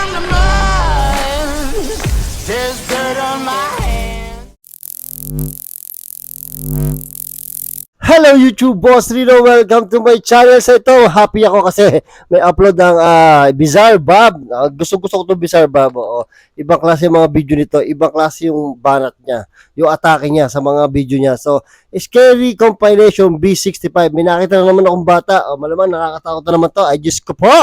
from the mud. There's dirt on my hands. Hello YouTube Boss Rino, welcome to my channel. Sa ito, happy ako kasi may upload ng BIZZAREBUB. Gusto ko itong BIZZAREBUB. Ibang klase yung mga video nito, ibang klase yung banat niya, yung atake niya sa mga video niya. So, Scary Compilation B65. May nakita na naman akong bata. Malamang nakakatakot na naman to. Ay, Diyos ko po!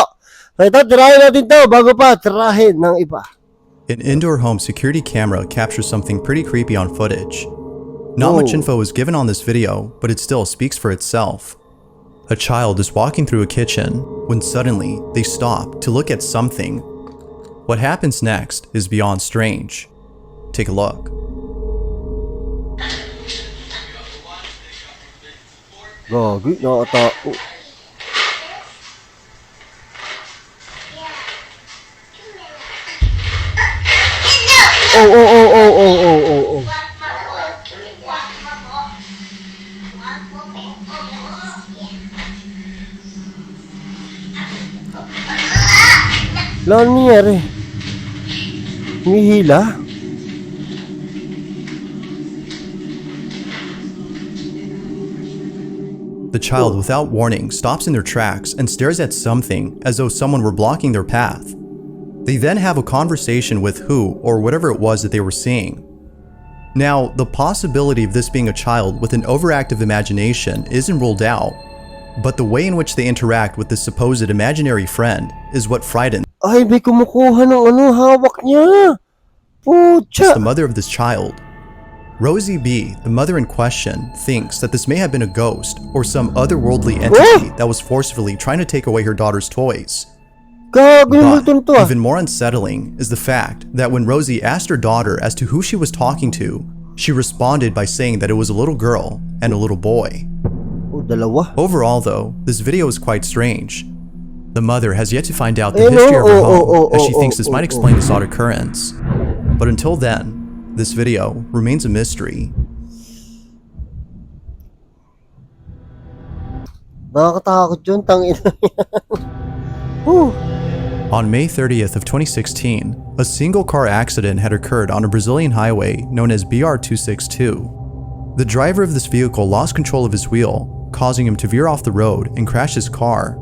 So ito, tirahin natin to bago pa tirahin ng iba. An indoor home security camera captures something pretty creepy on footage. Not much info is given on this video, but it still speaks for itself. A child is walking through a kitchen when suddenly they stop to look at something. What happens next is beyond strange. Take a look. Gagi, nakatao. Oh. Ano nangyari? Humihila? The child, without warning, stops in their tracks and stares at something as though someone were blocking their path. They then have a conversation with who or whatever it was that they were seeing. Now, the possibility of this being a child with an overactive imagination isn't ruled out, but the way in which they interact with this supposed imaginary friend is what frightens. Ay, may kumukuha ng hawak niya. Pucha. The mother of this child. Rosie B, the mother in question, thinks that this may have been a ghost or some otherworldly entity that was forcefully trying to take away her daughter's toys. But even more unsettling is the fact that when Rosie asked her daughter as to who she was talking to, she responded by saying that it was a little girl and a little boy. Overall though, this video is quite strange. The mother has yet to find out the history of her home, as she thinks this might explain this odd occurrence. But until then, this video remains a mystery. Nakakatakot yun, tangina. On May 30th of 2016, a single car accident had occurred on a Brazilian highway known as BR-262. The driver of this vehicle lost control of his wheel, causing him to veer off the road and crash his car.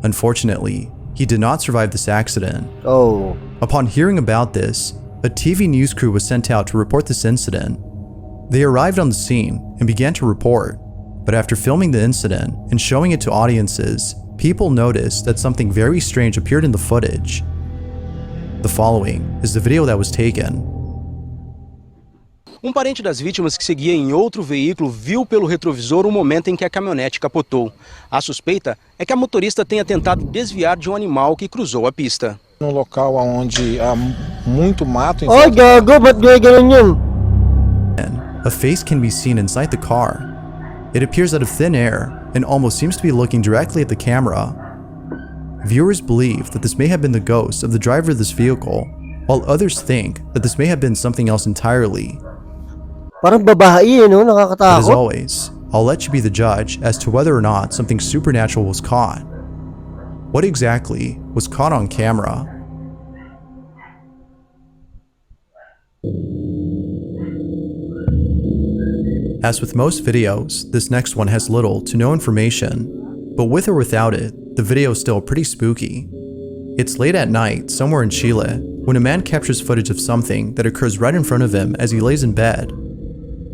Unfortunately, he did not survive this accident. Upon hearing about this, a TV news crew was sent out to report this incident. They arrived on the scene and began to report, but after filming the incident and showing it to audiences, people noticed that something very strange appeared in the footage. The following is the video that was taken. Parente das vítimas que seguia em outro veículo viu pelo retrovisor o momento em que a caminhonete capotou. A suspeita é que a motorista tenha tentado desviar de animal que cruzou a pista. No local onde há muito mato. Ai, gago, ba't ganyan yun? A face can be seen inside the car. It appears out of thin air and almost seems to be looking directly at the camera. Viewers believe that this may have been the ghost of the driver of this vehicle, while others think that this may have been something else entirely. Parang babae, no? Nakakatakot. As always, I'll let you be the judge as to whether or not something supernatural was caught. What exactly was caught on camera? As with most videos, this next one has little to no information, but with or without it, the video is still pretty spooky. It's late at night, somewhere in Chile, when a man captures footage of something that occurs right in front of him as he lays in bed.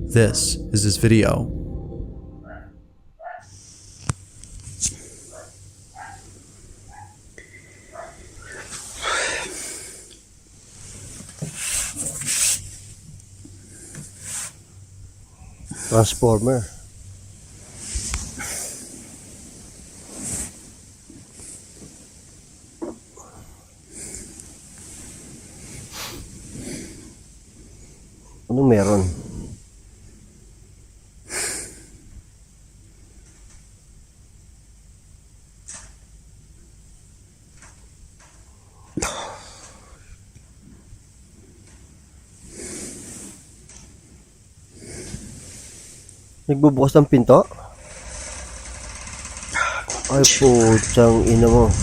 This is his video. Transformer. Ano meron? Nagbubukas ng pinto? Ay, putang ina mo.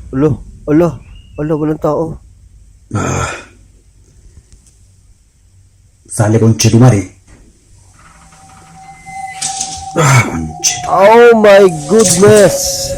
Ulo, ulo, ulo, walang tao. Sale conchetumare. Conchetumare. Oh my goodness!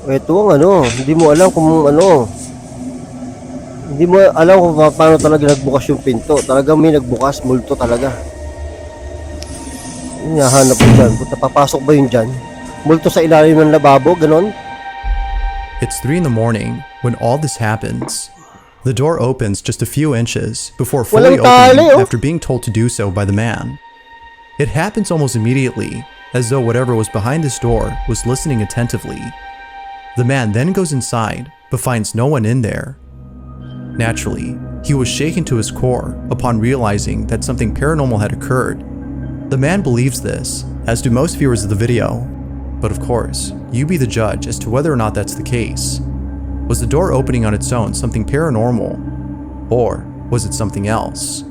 Ito ang hindi mo alam kung hindi mo alam kung paano talaga nagbukas yung pinto. Talagang may nagbukas, multo talaga. Hinahanap ko dyan. Kung napapasok ba yun dyan? Multo sa ilalim ng lababo, ganon? It's 3 in the morning when all this happens. The door opens just a few inches before fully Walang tali, opening oh. after being told to do so by the man. It happens almost immediately, as though whatever was behind this door was listening attentively. The man then goes inside, but finds no one in there. Naturally, he was shaken to his core upon realizing that something paranormal had occurred. The man believes this, as do most viewers of the video. But of course, you be the judge as to whether or not that's the case. Was the door opening on its own something paranormal? Or was it something else?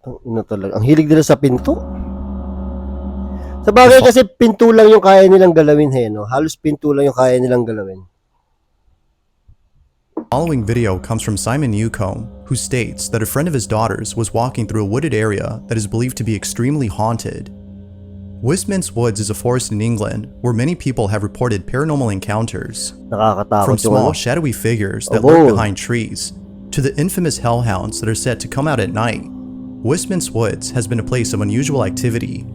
Ang hilig nila sa pinto. Sa bagay kasi pinto lang yung kaya nilang galawin, no? Halos pinto lang yung kaya nilang galawin. The following video comes from Simon Newcomb, who states that a friend of his daughter's was walking through a wooded area that is believed to be extremely haunted. Westminster Woods is a forest in England where many people have reported paranormal encounters. Nakakatakot From yung small, shadowy figures that lurk behind trees to the infamous hellhounds that are said to come out at night, Westminster Woods has been a place of unusual activity.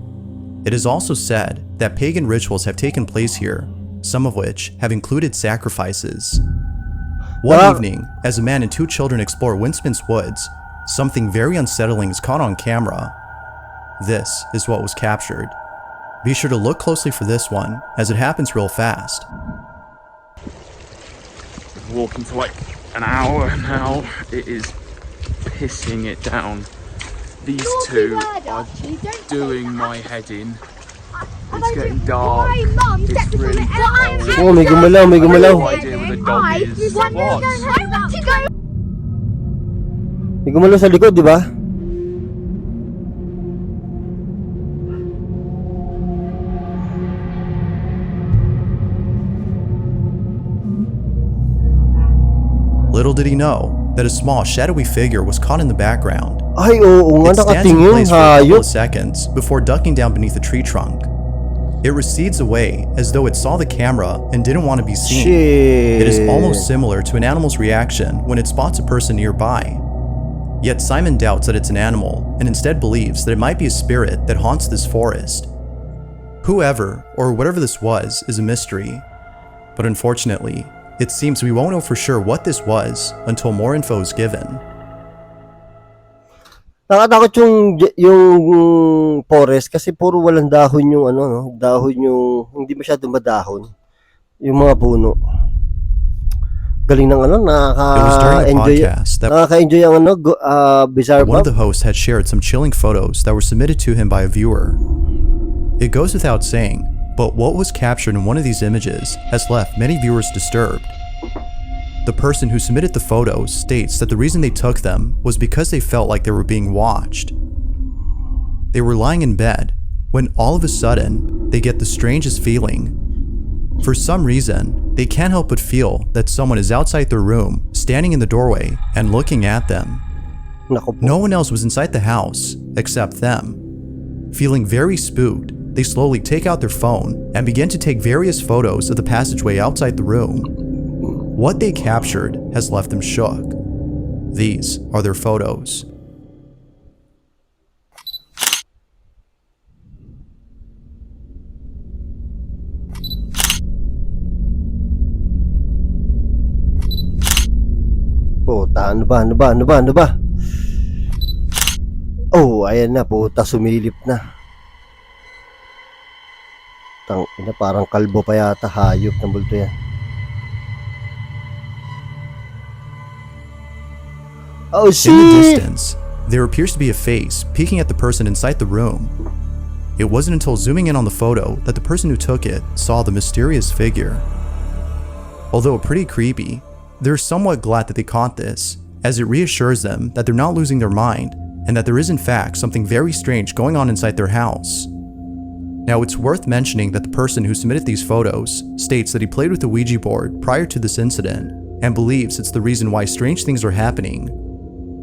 It is also said that pagan rituals have taken place here, some of which have included sacrifices. One evening, as a man and 2 children explore Westminster Woods, something very unsettling is caught on camera. This is what was captured. Be sure to look closely for this one, as it happens real fast. Walking for like an hour now. It is pissing it down. These two are doing my head in. It's getting dark. It's really cold. Oh, may gumalaw, may gumalaw. No idea where the dog is. What? May gumalaw sa likod, di ba? Little did he know that a small, shadowy figure was caught in the background. Ay, oo nga, It stands in nakatingin, place for a couple hayop. of seconds before ducking down beneath a tree trunk. It recedes away as though it saw the camera and didn't want to be seen. It is almost similar to an animal's reaction when it spots a person nearby. Yet Simon doubts that it's an animal and instead believes that it might be a spirit that haunts this forest. Whoever or whatever this was is a mystery. But unfortunately, it seems we won't know for sure what this was until more info is given. Nakatakot yung forest kasi puro walang dahon yung dahon yung hindi masyadong madahon yung mga puno. Galing ng It was during a podcast that nakaka-enjoy ang Bizarre one of Bob. the hosts had shared some chilling photos that were submitted to him by a viewer. It goes without saying, but what was captured in one of these images has left many viewers disturbed. The person who submitted the photos states that the reason they took them was because they felt like they were being watched. They were lying in bed when all of a sudden they get the strangest feeling. For some reason, they can't help but feel that someone is outside their room, standing in the doorway and looking at them. Naku po. No one else was inside the house except them. Feeling very spooked, they slowly take out their phone and begin to take various photos of the passageway outside the room. What they captured has left them shook. These are their photos. Puta, ano ba? Oh, ayan na, puta, sumilip na. Ina, parang kalbo pa yata, hayop ng bulto yan. Oh, In the shit! distance, there appears to be a face peeking at the person inside the room. It wasn't until zooming in on the photo that the person who took it saw the mysterious figure. Although pretty creepy, they're somewhat glad that they caught this, as it reassures them that they're not losing their mind and that there is in fact something very strange going on inside their house. Now, it's worth mentioning that the person who submitted these photos states that he played with the Ouija board prior to this incident and believes it's the reason why strange things are happening.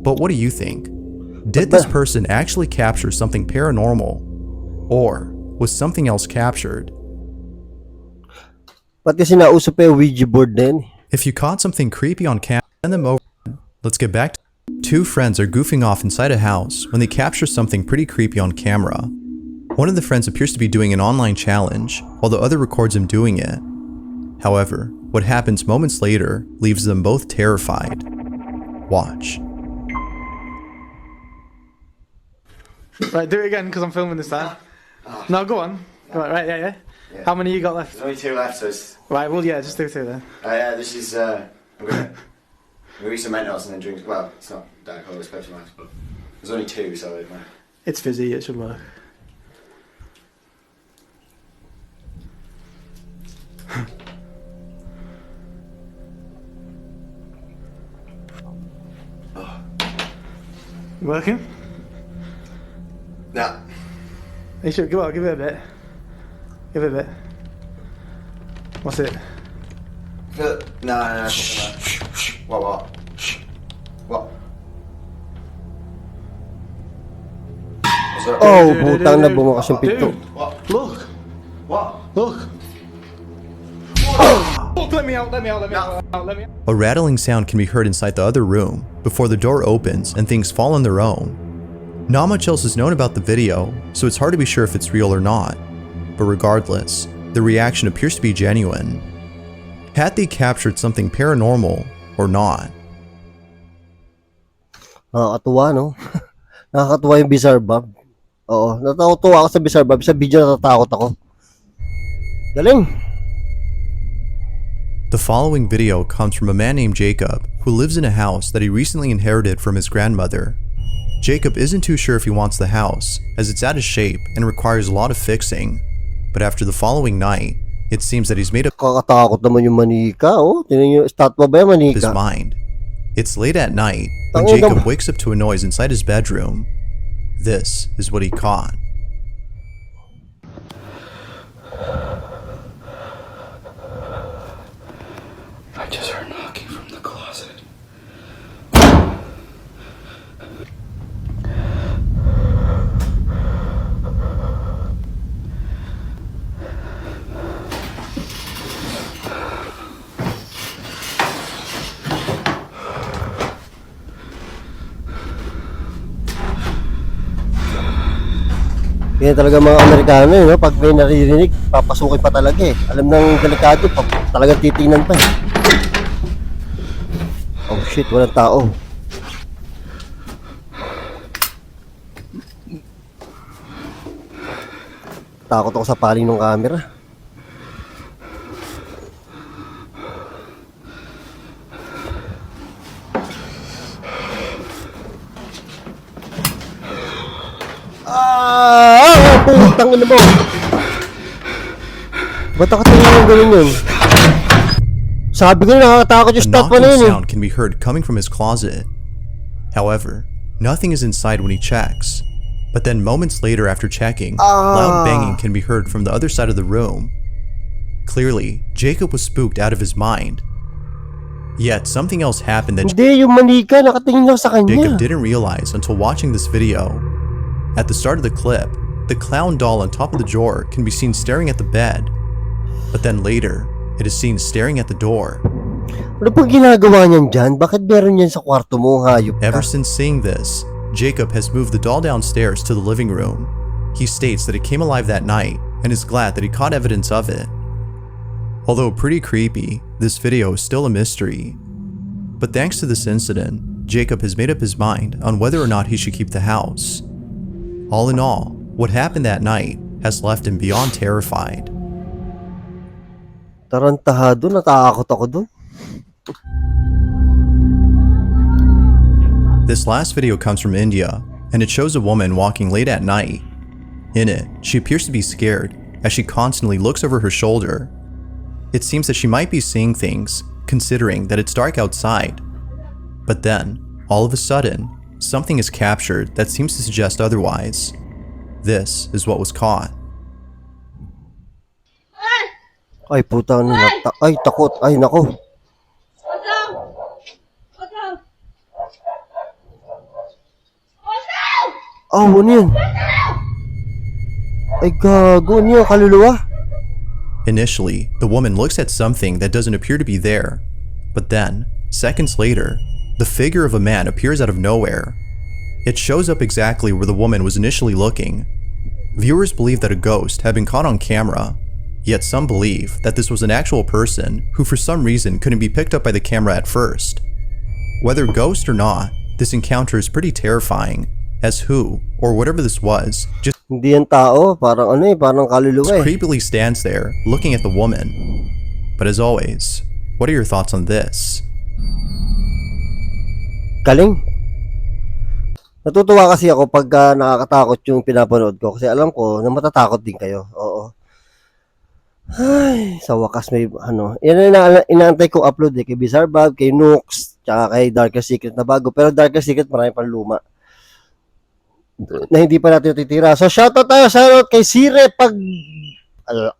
But what do you think? Did this person actually capture something paranormal? Or was something else captured? Ba't kasi nauso pa yung Ouija board na yun? If you caught something creepy on camera, send them over. Let's get back to two friends are goofing off inside a house when they capture something pretty creepy on camera. One of the friends appears to be doing an online challenge, while the other records him doing it. However, what happens moments later leaves them both terrified. Watch. Right, do it again because I'm filming this time. No, go on. Right, yeah. How many you got left? There's only 2 left, so it's... Right, well, yeah, just do 2 then. yeah, this is, I'm gonna eat some Mentos and then drink, well, it's not Diet Cola, it's Pepsi Max, but there's only 2, so it might... It's fizzy, it should work. Working? No. You should, go on, give it a bit. Give it a bit. What's it? No. What? What? What's that? Oh, putang na bumukas yung pinto. What? Look! What? Look! Look, let me out. A rattling sound can be heard inside the other room before the door opens and things fall on their own. Not much else is known about the video, so it's hard to be sure if it's real or not. But regardless, the reaction appears to be genuine. Had they captured something paranormal or not? Nakakatuwa, no? Nakakatuwa yung BIZZAREBUB. Oo, natatawa ako sa BIZZAREBUB. Sa video natatakot ako. Galing! The following video comes from a man named Jacob who lives in a house that he recently inherited from his grandmother. Jacob isn't too sure if he wants the house, as it's out of shape and requires a lot of fixing. But after the following night, it seems that he's made up Kakatakot naman yung manika, oh. Tingnan yung statwa ba yung manika? his mind. It's late at night when Jacob wakes up to a noise inside his bedroom. This is what he caught. I just heard knocking from the closet. Kaya talaga mga Amerikano, no? Pag may naririnig, papasukin pa talaga eh. Alam ng delikado, talagang titingnan pa eh. Oh shit, walang tao. Takot ako sa paling ng camera. Putang ina mo. Ba't ako tingin yung ganun yun? Sabi ko na nakakatakot yung A statwa na knocking yun eh. sound can be heard coming from his closet. However, nothing is inside when he checks. But then moments later after checking, loud banging can be heard from the other side of the room. Clearly, Jacob was spooked out of his mind. Yet something else happened that Hindi, yung manika, nakatingin lang sa kanya. Jacob didn't realize until watching this video. At the start of the clip, the clown doll on top of the drawer can be seen staring at the bed. But then later, it is seen staring at the door. Ano pang ginagawa niyan dyan? Bakit meron yan sa kwarto mo, hayop ka? Ever since seeing this, Jacob has moved the doll downstairs to the living room. He states that it came alive that night and is glad that he caught evidence of it. Although pretty creepy, this video is still a mystery. But thanks to this incident, Jacob has made up his mind on whether or not he should keep the house. All in all, what happened that night has left him beyond terrified. Tarantahado, natakot ako dun. This last video comes from India, and it shows a woman walking late at night. In it, she appears to be scared as she constantly looks over her shoulder. It seems that she might be seeing things, considering that it's dark outside. But then, all of a sudden, something is captured that seems to suggest otherwise. This is what was caught. Ay, puta, ay, takot. Ay, nako. Oh, ano yun? Ay, gago. Ano yun? Kaluluwa? Initially, the woman looks at something that doesn't appear to be there. But then, seconds later, the figure of a man appears out of nowhere. It shows up exactly where the woman was initially looking. Viewers believe that a ghost had been caught on camera, yet some believe that this was an actual person who for some reason couldn't be picked up by the camera at first. Whether ghost or not, this encounter is pretty terrifying, as who, or whatever this was, just Hindi yan tao. Parang ano eh, parang kaluluwa eh. creepily stands there looking at the woman. But as always, what are your thoughts on this? Galing. Natutuwa kasi ako pagka nakakatakot yung pinapanood ko kasi alam ko na matatakot din kayo. Oo. Ay, sa wakas may ano. Yan na inaantay kong upload eh. Kay BIZZAREBUB, kay Nooks, tsaka kay Darker Secret na bago. Pero Darker Secret marami pang luma na hindi pa natin titira. So shoutout tayo, shoutout kay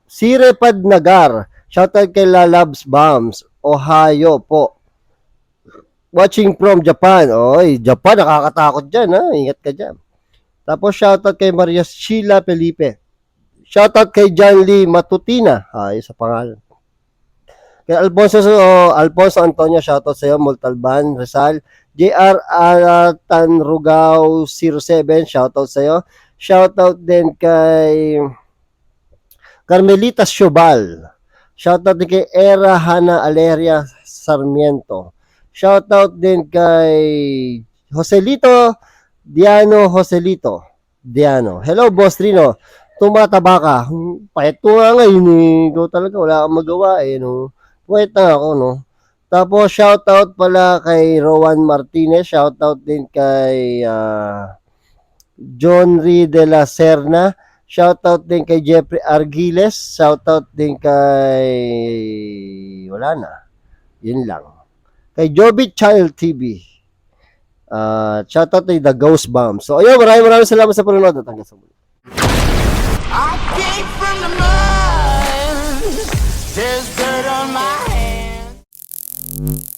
Sirepad Nagar. Shoutout kay Lalabs Bombs, Ohio po. Watching from Japan. Oy, Japan, nakakatakot dyan, ha? Ingat ka dyan. Tapos, shoutout kay Maria Sheila Felipe. Shoutout kay John Lee Matutina. Ay, sa pangalan. Kay Alfonso Antonio, shoutout sa'yo. Multalban, Rizal. JR Tanrugao 07, shoutout sa'yo. Shoutout din kay Carmelita Shobal. Shoutout din kay Era Hana Aleria Sarmiento. Shoutout din kay Joselito Diano. Hello, Boss Rino. Tumataba ka. Pahit ko nga ngayon eh. Ikaw talaga, wala kang magawa eh. No? Pahit na ako, no? Tapos, shoutout pala kay Rowan Martinez. Shoutout din kay John Ree de la Serna. Shoutout din kay Jeffrey Argiles. Shoutout din kay... Wala na. Yun lang. Kay Joby Child TV. Shoutout kay The Ghost Bomb. So, ayun, maraming salamat sa panonood at hanggang sa muli. I came from the mud. There's dirt on my hands.